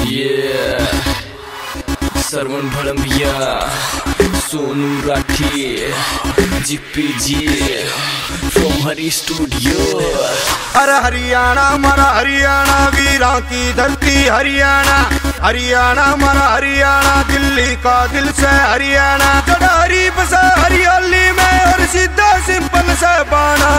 ये Sarwan Bhadambiya, Sonu Rathi, GPG from Hari studio. अरे हरियाणा मारा हरियाणा, वीरा की धरती हरियाणा। हरियाणा मारा हरियाणा, दिल्ली का दिल से हरियाणा। जड़ारी बसा हरियाली में और सीधा सिंपल से बाना।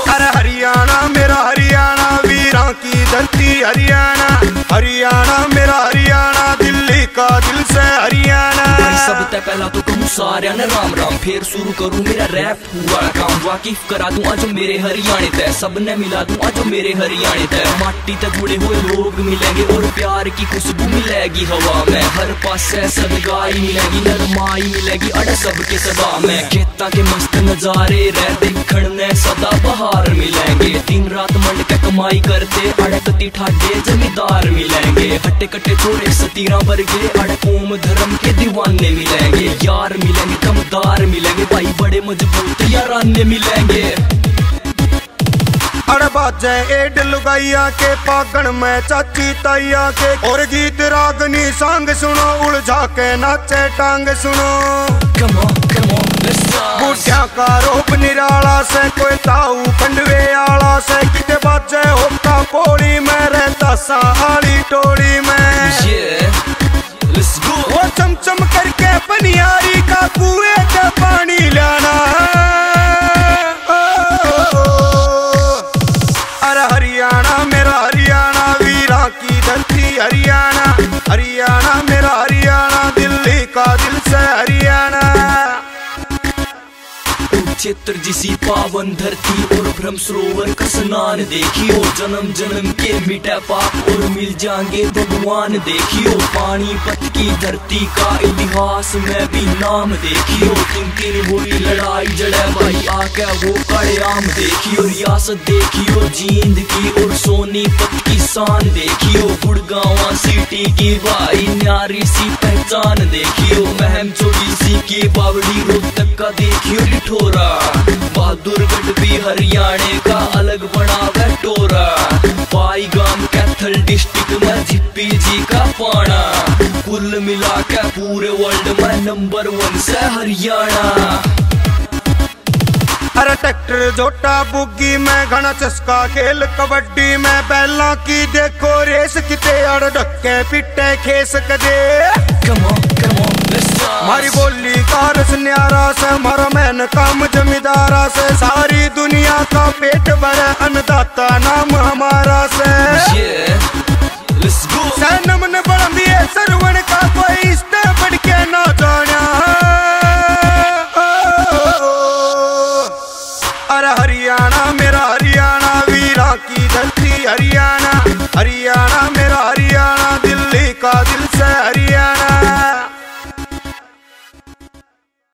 अरे हरियाणा मेरा हरियाणा, वीरा की धरती हरियाणा। हरियाणा मेरा हरियाणा, दिल्ली का दिल से हरियाणा। सबसे पहला तो कहूँ सारे ने राम राम, फिर शुरू करूँ मेरा रैप हुआ काम। वाकिफ करा दूं आज मेरे हरियाणे तय, सबने मिला दूं आज मेरे हरियाणे तय। माटी तक जुड़े हुए लोग मिलेंगे और प्यार की खुशबू मिलेगी हवा में। हर पास सदगाई मिलेगी, नरमाई मिलेगी अड़ सबके सदा में। खेता के मस्त नजारे रह देखण ने सदा बहार मिलेंगे। दिन रात मंड के कमाई करते अड़कती ठाडे जमींदार मिलेंगे। हट्टे कट्टे छोरे सतीरा वर्गे अड़ कौम धर्म के दीवाने मिलेंगे। यार मिलेंगे दमदार मिलेंगे, भाई बड़े मजबूत याराने मिलेंगे। अड़ बाजे एड लुगाइया के, पागण में चाची ताइया के। और गीत रागनी सांग सुनो, उलझा के नाचे टांग सुनो। बूढ़िया का रूप निराला से, कोई ताऊ खंडवे आला से। किते बाजे होता कोड़ी में, रहता साली टोड़ी में। वो चमचम करके पनियारी का कुएं से पानी लाना। अरे हरियाणा मेरा हरियाणा, वीरा की धरती हरियाणा। हरियाणा मेरा हरियाणा, दिल्ली का दिल से हरियाणा। क्षेत्र जिसी पावन धरती और ब्रह्म सरोवर का स्नान देखियो। जन्म जन्म के मिटा पाप और मिल जाएंगे भगवान देखियो। पानीपत की धरती का इतिहास में भी नाम देखियो। तीन तीन हुई लड़ाई जड़े भाई आके वो कड़याम देखियो। रियासत देखियो जींद की और सोनीपत की शान देखियो। गुड़गांव सिटी की भाई न्यारी सी पहचान देखियो। महम चोरी सी की बावड़ी रोहतक का देखियो लिठोरा। बहादुरगढ़ भी हरियाणा का अलग बना वह टोरा। पाईगाम कैथल डिस्ट्रिक्ट में जीपीजी का पाना। कुल मिला के पूरे वर्ल्ड में नंबर 1 से हरियाणा। अरे ट्रैक्टर जोटा बुग्गी में, घना चस्का खेल कबड्डी में। बैला की देखो रेस, किते अड़ ढक्के पिटे खेस कदे। मारी बोली का रस न्यारा से, मारा मैन काम जमींदारा से।